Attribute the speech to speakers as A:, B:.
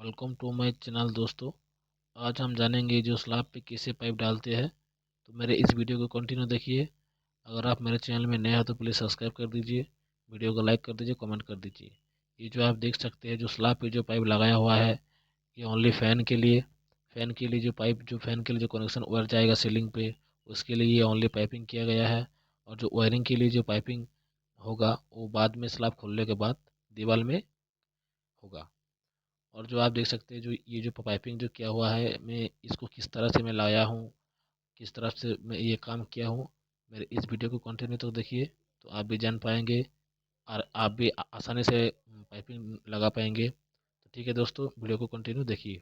A: Welcome to my channel दोस्तों। आज हम जानेंगे जो स्लैब पे कैसे पाइप डालते हैं। तो मेरे इस वीडियो को कंटिन्यू देखिए। अगर आप मेरे चैनल में नए हो तो प्लीज़ सब्सक्राइब कर दीजिए, वीडियो को लाइक कर दीजिए, कमेंट कर दीजिए। ये जो आप देख सकते हैं जो स्लैब पे जो पाइप लगाया हुआ है, ये ओनली फ़ैन के लिए जो पाइप जो फ़ैन के लिए जो कनेक्शन वायर जाएगा सीलिंग पे, उसके लिए ये ओनली पाइपिंग किया गया है। और जो वायरिंग के लिए जो पाइपिंग होगा वो बाद में स्लैब खोलने के बाद दीवार में होगा। और जो आप देख सकते हैं जो ये जो पाइपिंग जो किया हुआ है, मैं इसको किस तरह से मैं लाया हूँ, किस तरह से मैं ये काम किया हूँ, मेरे इस वीडियो को कंटिन्यू तक देखिए तो आप भी जान पाएंगे और आप भी आसानी से पाइपिंग लगा पाएंगे। तो ठीक है दोस्तों, वीडियो को कंटिन्यू देखिए।